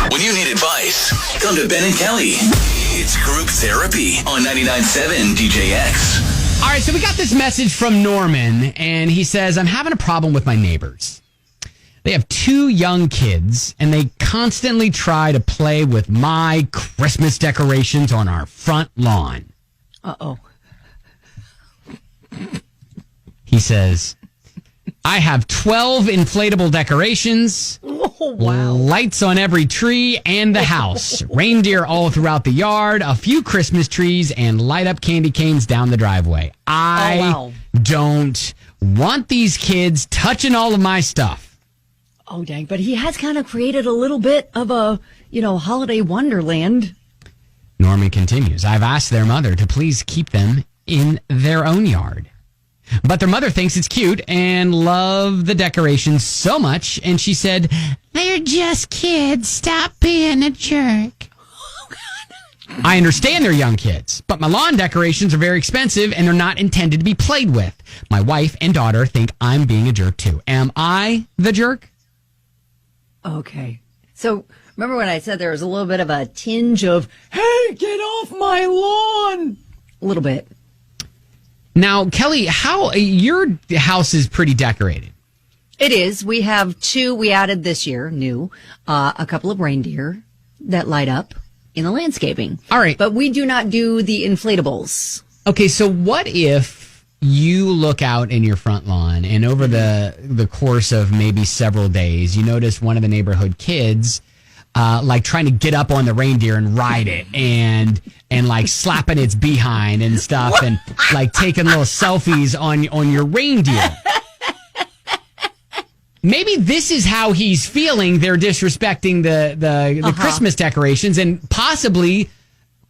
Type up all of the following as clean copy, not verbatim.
When you need advice, come to Ben and Kelly. It's group therapy on 99.7 DJX. All right, so we got this message from Norman, and he says, I'm having a problem with my neighbors. They have 2 young kids, and they constantly try to play with my Christmas decorations on our front lawn. Uh-oh. He says, I have 12 inflatable decorations, lights on every tree and the house, reindeer all throughout the yard, a few Christmas trees, and light up candy canes down the driveway. I don't want these kids touching all of my stuff. Oh, dang. But he has kind of created a little bit of a, holiday wonderland. Norman continues, I've asked their mother to please keep them in their own yard. But their mother thinks it's cute and love the decorations so much. And she said, they're just kids. Stop being a jerk. I understand they're young kids, but my lawn decorations are very expensive and they're not intended to be played with. My wife and daughter think I'm being a jerk too. Am I the jerk? Okay. So remember when I said there was a little bit of a tinge of, hey, get off my lawn? A little bit. Now, Kelly, how your house is pretty decorated. It is. We have 2 we added this year, new, a couple of reindeer that light up in the landscaping. All right. But we do not do the inflatables. Okay, so what if you look out in your front lawn and over the course of maybe several days, you notice one of the neighborhood kids like trying to get up on the reindeer and ride it and like slapping its behind and stuff and like taking little selfies on your reindeer. Maybe this is how he's feeling. They're disrespecting the Christmas decorations and possibly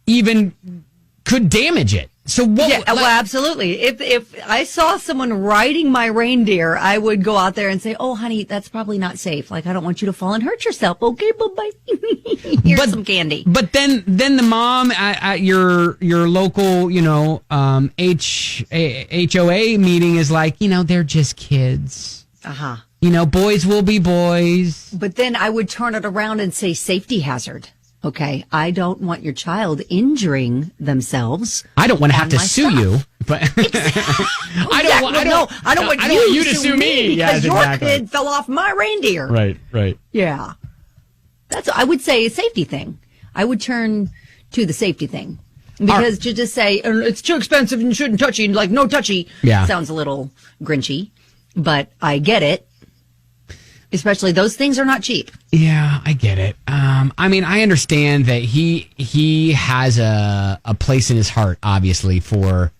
even could damage it. So what? Yeah, well, absolutely. If I saw someone riding my reindeer, I would go out there and say, "Oh, honey, that's probably not safe. Like, I don't want you to fall and hurt yourself." Okay, bye. Here's some candy. But then the mom at your local, HOA meeting is like, they're just kids. Boys will be boys. But then I would turn it around and say safety hazard. Okay, I don't want your child injuring themselves. I don't want to have to sue you, but I don't want you to sue me because your kid fell off my reindeer. Right. Yeah, I would say a safety thing. I would turn to the safety thing because to just say it's too expensive and you shouldn't touch it, like no touchy, sounds a little grinchy. But I get it. Especially those things are not cheap. Yeah, I get it. I understand that he has a place in his heart, obviously, for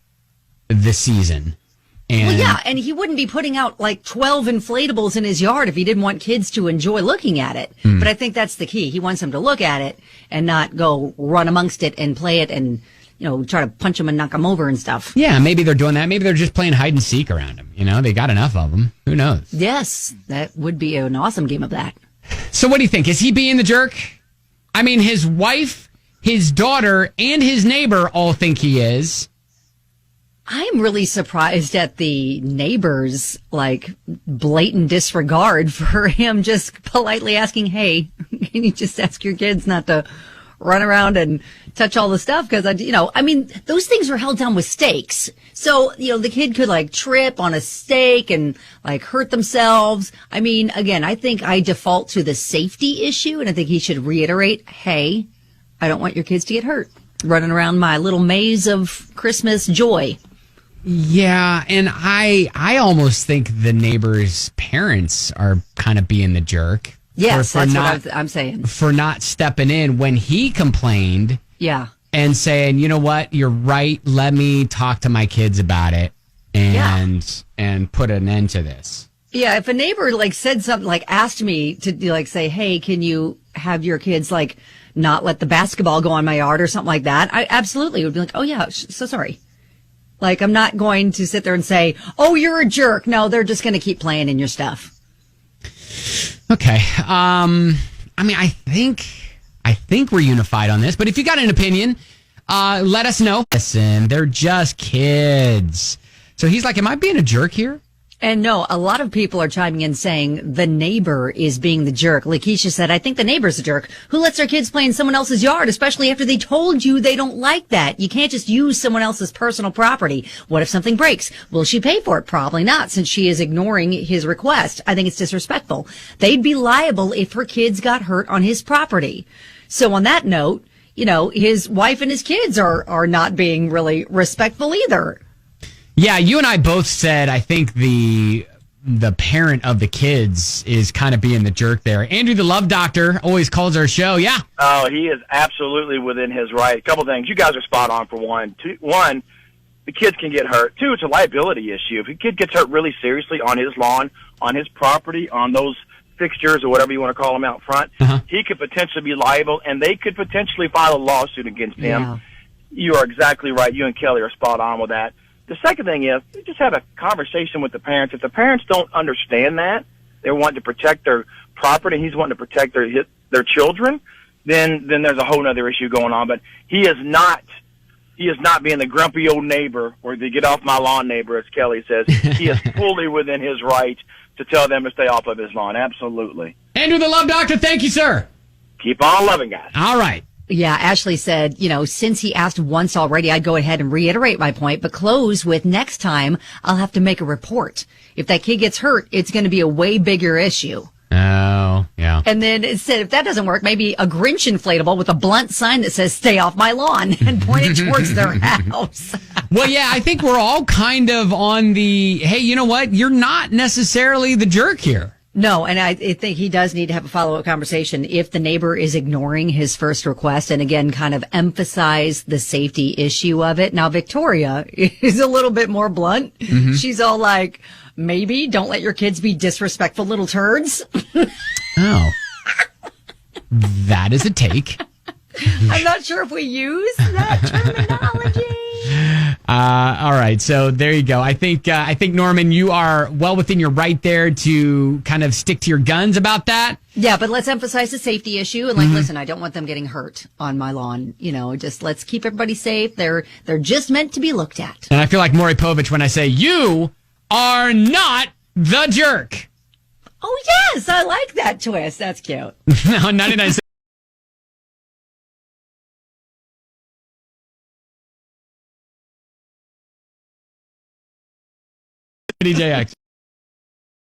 the season. And he wouldn't be putting out like 12 inflatables in his yard if he didn't want kids to enjoy looking at it. But I think that's the key. He wants them to look at it and not go run amongst it and play it and try to punch them and knock them over and stuff. Yeah, maybe they're doing that. Maybe they're just playing hide and seek around him. They got enough of them. Who knows? Yes, that would be an awesome game of that. So what do you think? Is he being the jerk? His wife, his daughter, and his neighbor all think he is. I'm really surprised at the neighbors' blatant disregard for him just politely asking, hey, can you just ask your kids not to run around and touch all the stuff? Because, those things are held down with stakes. So, the kid could trip on a stake and hurt themselves. Again, I think I default to the safety issue, and I think he should reiterate, hey, I don't want your kids to get hurt running around my little maze of Christmas joy. Yeah, and I almost think the neighbor's parents are kind of being the jerk. Yes, that's what I'm saying. For not stepping in when he complained. Yeah. And saying, you know what, you're right, let me talk to my kids about it and put an end to this. Yeah, if a neighbor said something, asked me to say, hey, can you have your kids not let the basketball go on my yard or something like that, I absolutely would be like, oh yeah, so sorry. I'm not going to sit there and say, oh, you're a jerk. No, they're just going to keep playing in your stuff. Okay. I think we're unified on this, but if you got an opinion, let us know. Listen, they're just kids. So he's like, am I being a jerk here? And no, a lot of people are chiming in saying the neighbor is being the jerk. Lakeisha said, I think the neighbor's a jerk. Who lets their kids play in someone else's yard, especially after they told you they don't like that? You can't just use someone else's personal property. What if something breaks? Will she pay for it? Probably not, since she is ignoring his request. I think it's disrespectful. They'd be liable if her kids got hurt on his property. So on that note, his wife and his kids are not being really respectful either. Yeah, you and I both said I think the parent of the kids is kind of being the jerk there. Andrew, the love doctor, always calls our show. Yeah. Oh, he is absolutely within his right. A couple things. You guys are spot on for one. One, the kids can get hurt. Two, it's a liability issue. If a kid gets hurt really seriously on his lawn, on his property, on those fixtures or whatever you want to call them out front, he could potentially be liable, and they could potentially file a lawsuit against him. Yeah. You are exactly right. You and Kelly are spot on with that. The second thing is, just have a conversation with the parents. If the parents don't understand that, they're wanting to protect their property, he's wanting to protect their children, then there's a whole other issue going on. But he is not being the grumpy old neighbor or the get off my lawn neighbor, as Kelly says. He is fully within his right to tell them to stay off of his lawn. Absolutely. Andrew, the love doctor, thank you, sir. Keep on loving, guys. All right. Yeah, Ashley said, since he asked once already, I'd go ahead and reiterate my point, but close with next time I'll have to make a report. If that kid gets hurt, it's going to be a way bigger issue. Oh, yeah. And then it said, if that doesn't work, maybe a Grinch inflatable with a blunt sign that says, stay off my lawn, and point it towards their house. Well, yeah, I think we're all kind of on the, hey, you know what? You're not necessarily the jerk here. No, and I think he does need to have a follow-up conversation if the neighbor is ignoring his first request, and again, kind of emphasize the safety issue of it. Now, Victoria is a little bit more blunt. Mm-hmm. She's all like, maybe don't let your kids be disrespectful little turds. Oh, that is a take. I'm not sure if we use that terminology. All right, so there you go. I think Norman, you are well within your right there to kind of stick to your guns about that. Yeah, but let's emphasize the safety issue and listen, I don't want them getting hurt on my lawn. Just let's keep everybody safe. They're just meant to be looked at. And I feel like Maury Povich when I say you are not the jerk. Oh yes, I like that twist. That's cute. No, 99. DJX.